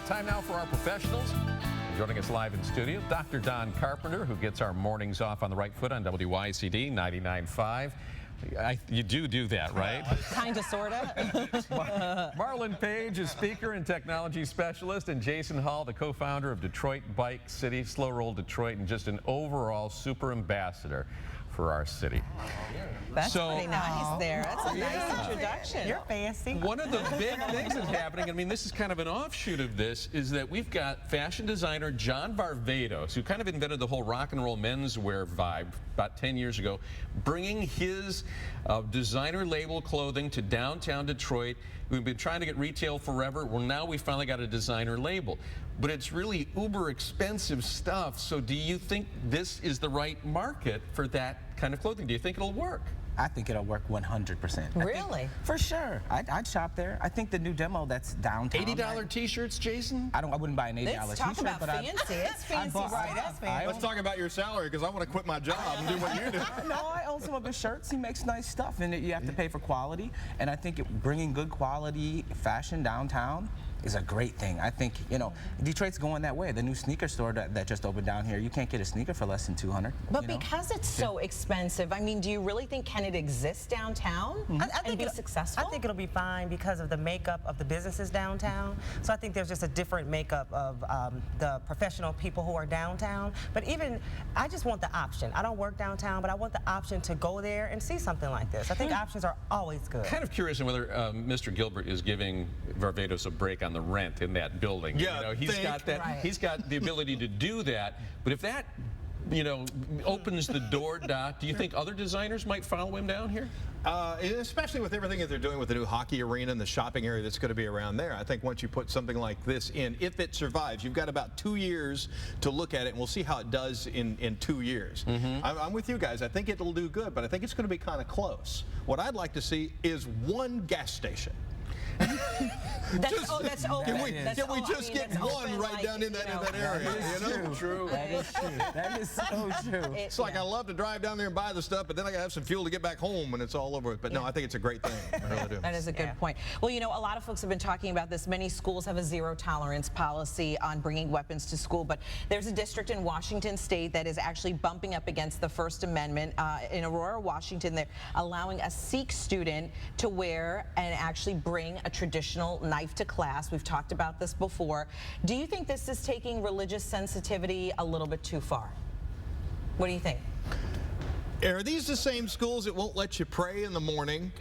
Time now for our professionals. Joining us live in studio, Dr. Dan Carpenter, who gets our mornings off on the right foot on WDIV 99.5. You do that, right? Kinda, sorta. Marlin Page is speaker and technology specialist, and Jason Hall, the co-founder of Detroit Bike City, Slow Roll Detroit, and just an overall super ambassador for our city. That's pretty nice there. That's a nice introduction. You're fancy. One of the big things that's happening, I mean, this is kind of an offshoot of this, is that we've got fashion designer John Varvatos, who kind of invented the whole rock and roll menswear vibe about 10 years ago, bringing his designer label clothing to downtown Detroit. We've been trying to get retail forever. Well, now we finally got a designer label. But it's really uber expensive stuff. So do you think this is the right market for that kind of clothing? Do you think it'll work? I think it'll work 100%. Really? For sure. I'd shop there. I think the new demo that's downtown. $80 t-shirts, Jason? I wouldn't buy an $80 t-shirt. Let's talk about fancy. It's fancy, right? That's fancy. Let's talk about your salary, because I want to quit my job and do what you do. No, I own some of his shirts. He makes nice stuff, and you have to pay for quality. And I think bringing good quality fashion downtown is a great thing. I think, you know, Detroit's going that way. The new sneaker store that just opened down here, you can't get a sneaker for less than $200. But because it's so expensive, I mean, do you really think can it exist downtown and be successful? I think it'll be fine because of the makeup of the businesses downtown. So I think there's just a different makeup of the professional people who are downtown. But even, I just want the option. I don't work downtown, but I want the option to go there and see something like this. I think options are always good. Kind of curious on whether Mr. Gilbert is giving Varvatos a break on the rent in that building. Yeah, you know, he's got that. Right. He's got the ability to do that. But if that, you know, opens the door, Doc, do you think other designers might follow him down here? Especially with everything that they're doing with the new hockey arena and the shopping area that's going to be around there. I think once you put something like this in, if it survives, you've got about 2 years to look at it, and we'll see how it does in 2 years. I'm with you guys. I think it'll do good, but I think it's going to be kind of close. What I'd like to see is one gas station. That's open. Can we just get one right down in that area? That is true. That is true. That is so true. It's like I love to drive down there and buy the stuff, but then I got to have some fuel to get back home when it's all over. But no, I think it's a great thing. I really do. That is a good point. Well, you know, a lot of folks have been talking about this. Many schools have a zero-tolerance policy on bringing weapons to school, but there's a district in Washington State that is actually bumping up against the First Amendment. In Aurora, Washington, they're allowing a Sikh student to wear and actually bring a traditional knife to class. We've talked about this before. Do you think this is taking religious sensitivity a little bit too far? What do you think? Are these the same schools that won't let you pray in the morning,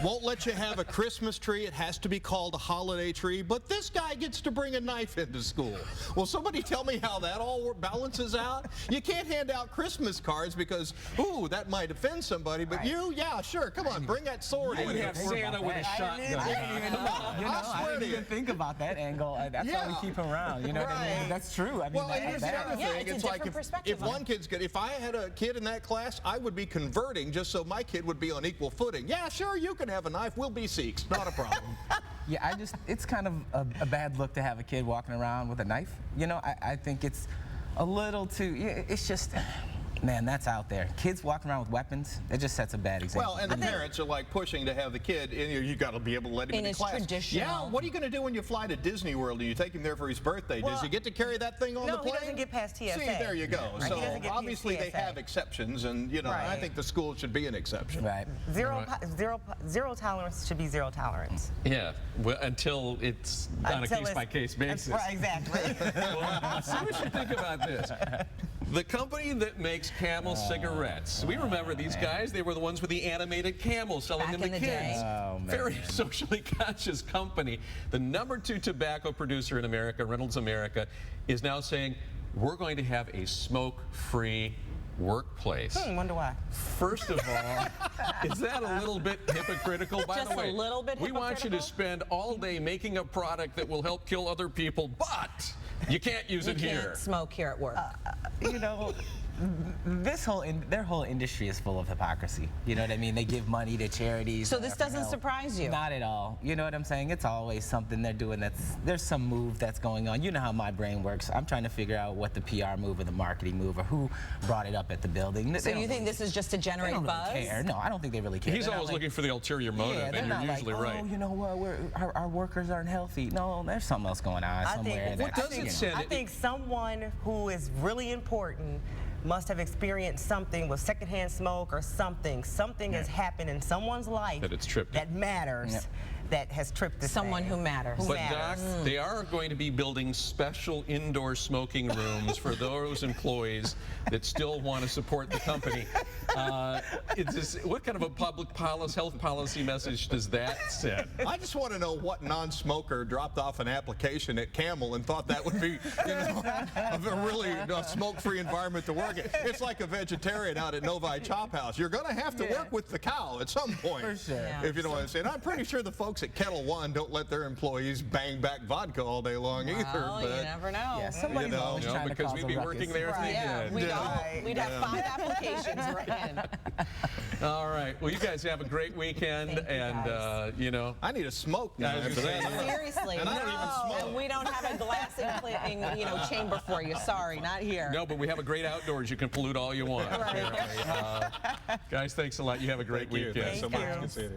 won't let you have a Christmas tree? It has to be called a holiday tree, but this guy gets to bring a knife into school. Will somebody tell me how that all balances out? You can't hand out Christmas cards because, ooh, that might offend somebody, but you, yeah, sure, come on, bring that sword in. We have Santa with a shotgun. I didn't even think about that angle. That's why we keep him around. You know what I mean? That's true. I mean, well, and here's the other thing. It's like if one kid's good, if I had a kid in that class, I would be converting just so my kid would be on equal footing. Yeah, sure, you can have a knife. We'll be Sikhs. Not a problem. Yeah, it's kind of a bad look to have a kid walking around with a knife. You know, I think it's a little too, it's just, man, that's out there. Kids walking around with weapons, it just sets a bad example. Well, and the parents are like pushing to have the kid, and you got to be able to let him in class. Traditional. Yeah, what are you going to do when you fly to Disney World and you take him there for his birthday? Does he get to carry that thing on the plane? No, he doesn't get past TSA. See, there you go. Right. So obviously they have exceptions, and you know, I think the school should be an exception. Right. Zero tolerance should be zero tolerance. Yeah, well, until it's on a case-by-case basis. Right, exactly. Well, see what you think about this. The company that makes Camel cigarettes. We remember these guys. They were the ones with the animated camels selling them to kids. Oh, Very socially conscious company. The #2 tobacco producer in America, Reynolds America, is now saying, we're going to have a smoke-free workplace. Wonder why. First of all, is that a little bit hypocritical? By Just the way, a little bit we want you to hypocritical? spend all day making a product that will help kill other people, but you can't use it You here. can't smoke here at work. You know, their whole industry is full of hypocrisy. You know what I mean? They give money to charities. So this doesn't surprise you? Not at all. You know what I'm saying? It's always something they're doing there's some move that's going on. You know how my brain works. I'm trying to figure out what the PR move or the marketing move or who brought it up at the building. So you think this is just to they generate don't buzz? really care. No, I don't think they really care. He's They're not always like, looking for the ulterior motive, yeah, they're and you're not usually like, right. oh, you know what, our workers aren't healthy. No, there's something else going on somewhere. What does it send? I think someone who is really important must have experienced something with secondhand smoke or something. Something has happened in someone's life That it's tripped that matters, that has tripped this Someone thing. who matters. Who But matters. Doc, they are going to be building special indoor smoking rooms for those employees that still want to support the company. What kind of a public policy, health policy message does that send? I just want to know what non-smoker dropped off an application at Camel and thought that would be, a really smoke-free environment to work in. It's like a vegetarian out at Novi Chop House. You're going to have to work with the cow at some point. For sure. Yeah. If you know what I'm saying. I'm pretty sure the folks at Kettle One don't let their employees bang back vodka all day long either. Well, you But never know. Yeah, somebody's know, always trying to because cause we'd a be ruckus. working there if we Yeah, did. we'd, Right. we'd have 5 applications written. All right. Well, you guys have a great weekend, Thank you, and guys. I need a smoke now. I was after gonna say, that. Seriously, And I don't even no. smoke. And we don't have a glass chamber for you. Sorry, not here. no, but we have a great outdoors. You can pollute all you want. Right. Guys, thanks a lot. You have a great Thank you. weekend. Thanks so Thank much. you. Good seeing you.